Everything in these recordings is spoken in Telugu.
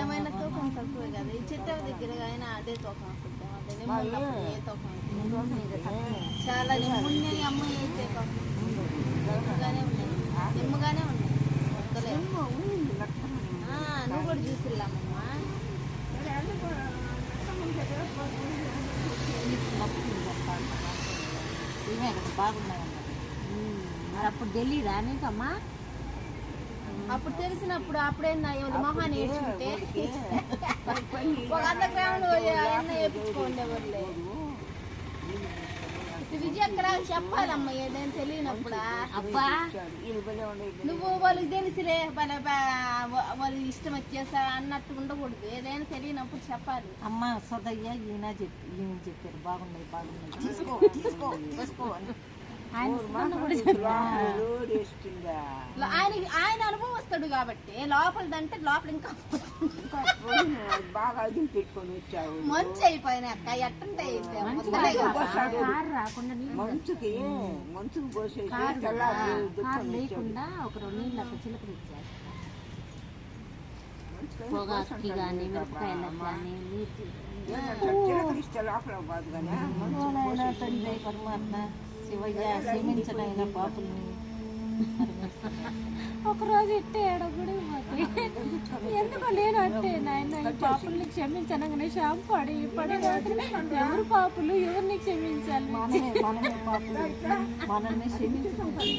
ఏమైనా తూకం తక్కువే కదా ఈ చెట్టు దగ్గర అయినా అదే తూకం వస్తుంది ఏ తూకం చాలా నిమ్మున్నాయి అమ్మాయి అయితే నిమ్మగానే ఉన్నాయి నిమ్మగానే ఉన్నాయి వద్దలేదు నువ్వు కూడా చూసిల్లామమ్మా బాగున్నాయి మరి అప్పుడు తెలియదా నీకమ్మా అప్పుడు తెలిసినప్పుడు అప్పుడేందా మొహాన్ని ఏడ్చుకుంటే ఒక 100 గ్రాములు అవన్నీ వేయించుకోండేవాళ్ళే విజయక్కడ చెప్పాలమ్మా ఏదైనా తెలియనప్పుడా అబ్బా నువ్వు వాళ్ళకి తెలిసిలే వాళ్ళు ఇష్టం వచ్చేసా అన్నట్టు ఉండకూడదు ఏదైనా తెలియనప్పుడు చెప్పాలి అమ్మ సదయ్య ఈయన చెప్పారు బాగున్నాయి బాగున్నాయి తీసుకో తీసుకో తీసుకో ఆయన అనుభవం వస్తాడు కాబట్టి లోపలదంటే లోపల ఇంకా బాగా పెట్టుకొని వచ్చావు మంచి అయిపోయినా అక్క ఎట్టుంటాయి మంచుకి మంచుకు పోసేసి లేకుండా ఒక 2 నీళ్ళు అక్కడ చిలకలు పొగాకి కానీ మిరపకాయలకు కానీ ఇస్తే లోపల బాదు కానీ తండ్రి పరమాత్మ శివయ్య క్షమించనైనా పాపుల్ని ఒకరోజు ఇట్టే ఏడగుడి ఎందుకో నేను అంటే నాయన ఈ పాపుల్ని క్షమించనగానే షాంపు పడి పడి ఎవరు పాపులు ఎవరిని క్షమించాలి మనమే పాపులు మనల్ని క్షమించాలి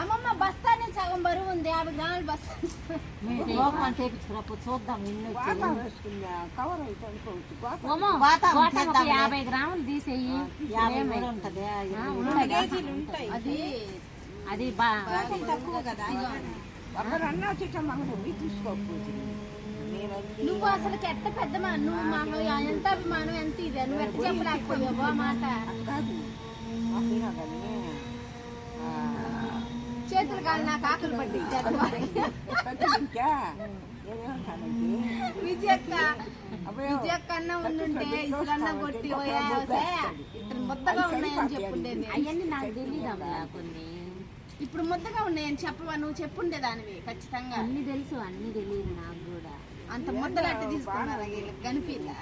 అమ్మమ్మ బస్తానే సగం బరువు ఉంది 50 గ్రాములు బస్తా చూద్దాం కవర్ అయితే అనుకోవచ్చు 50 గ్రాములు తీసేయి 50 ఉంటది అది అది తక్కువ కదా అన్నా చిట్టమ్మ తీసుకోకపోతే నువ్వు అసలు ఎట్ట పెద్ద నువ్వు మాకు ఎంత అభిమానం ఎంత ఇది నువ్వు ఎట్ట చెప్పలేకపోయావో మాట చేతులు కాదు నాకు ఆకలి పట్టి విజయక్క అన్న ఉండుంటే ఇసుకన్నా కొట్టి ఇతను ముద్దగా ఉన్నాయని చెప్పుండేది అవన్నీ నాకు తెలియదమ్మా కొన్ని ఇప్పుడు ముద్దగా ఉన్నాయని చెప్పవా నువ్వు చెప్పుండేదానివి ఖచ్చితంగా అన్ని తెలుసు అన్ని తెలియదు నాకు కూడా అంత ముద్దలట్టు తీసుకున్నారా వీళ్ళకి కనిపిలా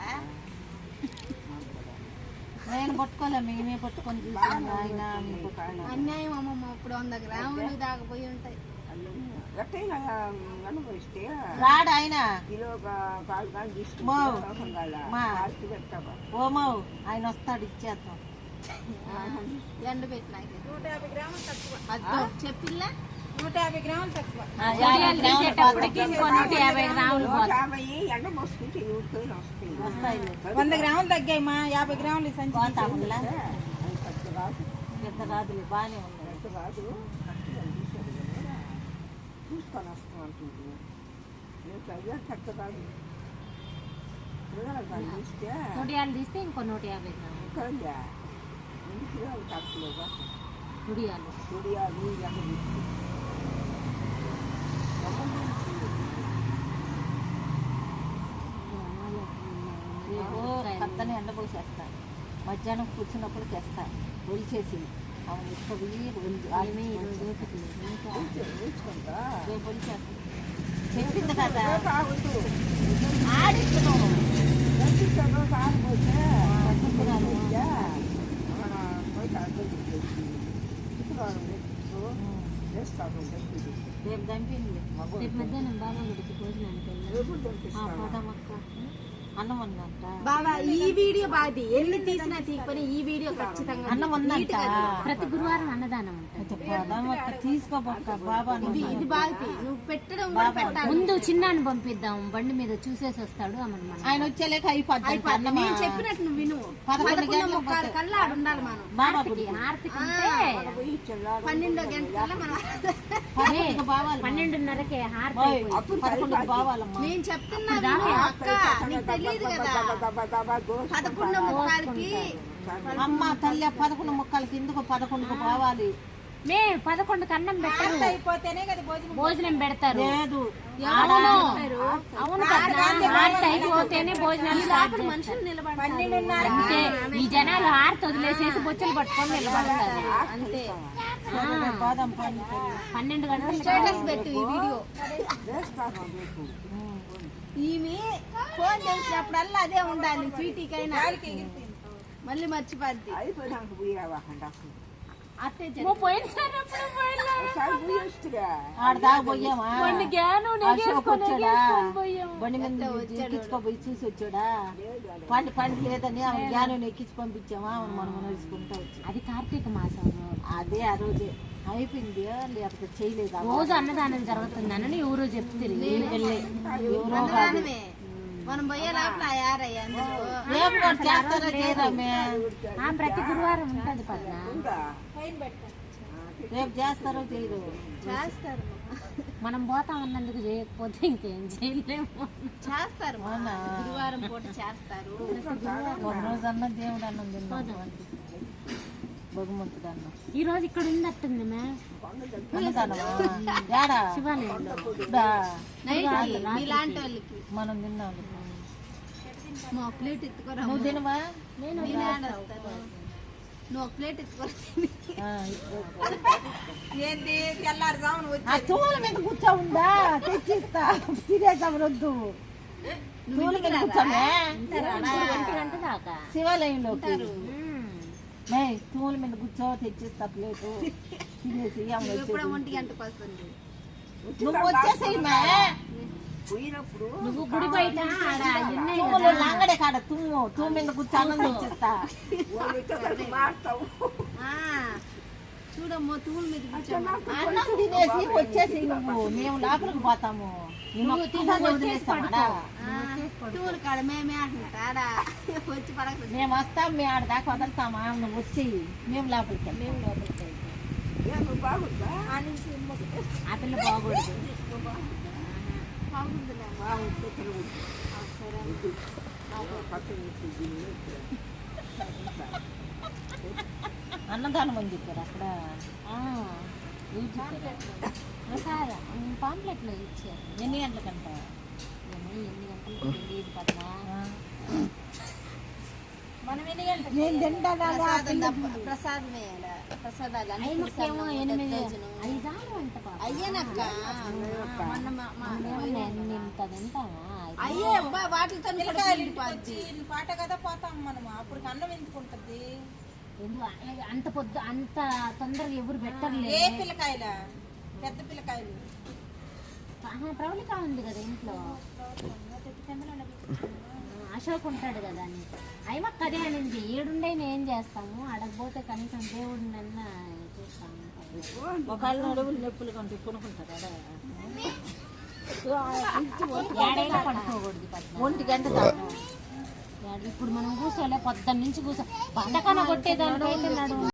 నేను పట్టుకోలే మేమే పట్టుకొని అన్యాయం అమ్మమ్మ ఇప్పుడు 100 గ్రాములు దాకపోయి ఉంటాయి రాడు ఆయన ఓమో ఆయన వస్తాడు ఇచ్చేద్దాం ఎండ పెట్టిన 150 గ్రాములు తక్కువ చెప్పిల్లా 150 గ్రాములు తక్కువ 150 గ్రాములు వస్తాయి 100 గ్రాములు తగ్గాయమ్మా 50 గ్రాములు పెద్ద రాదులే బాగానే ఉన్నాయి చూసుకొని వస్తాం అంటుంది పెద్ద కాదు తొడియాలు తీస్తే ఇంకో 150 గ్రాములు తక్కువ తొడియాలు కత్తని ఎండపోసేస్తా మధ్యాహ్నం కూర్చున్నప్పుడు తెస్తా ఒలిచేసి అవును ఇసుక చెప్పింది కదా ఆడిస్తున్నావు రేపు దంపింది రేపు మధ్యాహ్నం బాబా గుడికి భోజనానికి పోదామక్క అన్నం ఉందంట బాబా ఈ వీడియో బాది ఎన్ని తీసినా తీయకపోయినా ఈ వీడియో ఖచ్చితంగా అన్నం ఉందంట ప్రతి గురువారం అన్నదానం ఉంటుంది తీసుకోబోక బాబా ఇది బాగా నువ్వు పెట్టడం కూడా పెట్టాలి ముందు చిన్నాన్ని పంపిద్దాం బండి మీద చూసేసి వస్తాడు ఆయన వచ్చేలేక అయిపోద్ది నేను చెప్పినట్టు నువ్వు విను 11:30 కల్లా ఆడ ఉండాలి మనం హారతికి 12 గంటల మనం 12:30కే హారతి నేను చెప్తున్నా అక్క నీకు తెలియదు కదా 11:30కి అమ్మ తల్లి 11 ముక్కలకి ఎందుకు 11కు పోవాలి మే 11 అన్నం పెట్టరు, అయిపోతేనే కదా భోజనం. భోజనం పెడతారు. లేదు అవును అవును కదా, ఆర్త అయిపోతేనే భోజనాలు స్టార్ట్ చేస్తారు. మనుషులు నిలబడతారు 12:30 అంతే, ఈ జనాలు ఆర్త వదిలేసేసి బొచ్చలు పట్టుకొని నిలబడతారు. అంతే. బాదం పానీ 12 గంటలు స్టేటస్ పెట్టు ఈ వీడియో. వేస్తాను రేపు. ఈమె ఫోన్ చేసినప్పుడల్లా అదే ఉండాలి, స్వీటీకైనా మళ్ళీ మర్చిపోద్ది. అయిపోయినాక పోయావాకండి అసలు. అట్టే పోయినసారి అప్పుడు పోయినా ఒకసారి పోయేస్తుగా. ఆడదాకా పోయామా కొన్ని గ్యాను అశోక్ వచ్చాడా పోయాం. బండి మీద ఎక్కించుకోపోయి చూసి వచ్చాడా పండి లేదని ఆమె జ్ఞానం ఎక్కించి పంపించామా ఆమె మనం నడుచుకుంటా వచ్చి. అది కార్తీక మాసం, అదే ఆ రోజే అయిపోయింది, లేకపోతే చేయలేదు. రోజు అన్నదానం జరుగుతుందని ఎవరో చెప్తారు. ఎవరో కాదు. మనం పోయే లోపల యారయ్య అందరూ రేపు కూడా చేస్తారా చేయరామే? ప్రతి గురువారం ఉంటది పద్మ. రేపు చేస్తారో చేయరు? చేస్తారు, మనం పోతాం అన్నందుకు చేయకపోతే ఇంకేం చేయలేము. చేస్తారు అవునా? గురువారం పూట చేస్తారు. ఒక రోజు అన్నం దేవుడు అన్నం తిన్నాం, భగవంతుడు అన్నం. ఈ రోజు ఇక్కడ ఉందట్టుంది మే అన్నదానమా? ఏడా? శివాలయంలో. ఇప్పుడా? నైట్ మీలాంటి వాళ్ళకి మనం తిన్నాము. నువ్వు ఒక ప్లేట్ ఎత్తుకోరా, నువ్వు తినవా? నేను వస్తాను. నువ్వు ఒక ప్లేట్ ఎత్తుకోరా. ఏంది తెల్లారుజామున ఆ తూల మీద కూర్చో ఉందా తెచ్చిస్తా, తినేసాము రొద్దు. తూల మీద కూర్చోమే 1 గంట దాకా శివాలయంలోకి. మే తూల మీద కూర్చో తెచ్చిస్తా ప్లేటు తినేసి. ఎప్పుడో 1 గంటకు వస్తుంది. నువ్వు వచ్చేసేయి మే. పోయినప్పుడు నువ్వు గుడి బయట ఆడ ఉన్నాయి తూములు కదా, లంగడే కాడ తూ మీద కూర్చొని తెచ్చిస్తా. వాళ్ళతో కలిసి మారుతావు. ఆ, చూడమ్మో తూముల మీద కూర్చోమ్మా. అన్నం తినేసి వచ్చేసి నువ్వు, మేము లోపలికి పోతాము. వదిలేస్తామా? తూముల కాడ మేమే అంటుంటా ఆడ వచ్చి పడక. మేము వస్తాం, మేము ఆడ దాకా వదులుతామా? నువ్వు వచ్చి మేము లోపలికి వెళ్తాం. ఏమి బాగుందా? ఆ పిల్ల బాగూడదు. బాగుందిలే. అన్నదానం అని చెప్పారు అక్కడ. ప్రసాదం పాంప్లెట్లో ఇచ్చారు. ఎన్ని గంటలకంట? ఎన్ని గంటలకు తెలియదు పద్మ. నేను తింటానా? ప్రసాదమే ప్రసాదాలు అన్ని అయ్యమ్మకేమో 8 5 అంట పాప. అయ్యేనక్క ఇంత తింటామా? అయ్యే అబ్బా వాటితో పాట కదా పోతాం మనము. అప్పుడు అన్నం ఎందుకుంటది? అంత పొద్దు అంత తొందరగా ఎవరు పెట్టర్లే. ఏ పిల్లకాయల? పెద్ద పిల్లకాయలు. ప్రవళిక ఉంది కదా ఇంట్లో, అశోక్ ఉంటాడు కదా అని. అయ్యమ్మకి అదే అనింది, ఏడుండే ఏం చేస్తాము, అడగపోతే కనీసం దేవుడినన్నా చూస్తాము. ఒకళ్ళు నడువులు నొప్పులు కంటే కొనుక్కుంటారు. ఏడైనా పడుకోకూడదు పద్మ. 1 గంట దాకా ఇప్పుడు మనం కూర్చోలే, పొద్దున్న నుంచి కూర్చో బతకన కొట్టేదానికైతే నడుము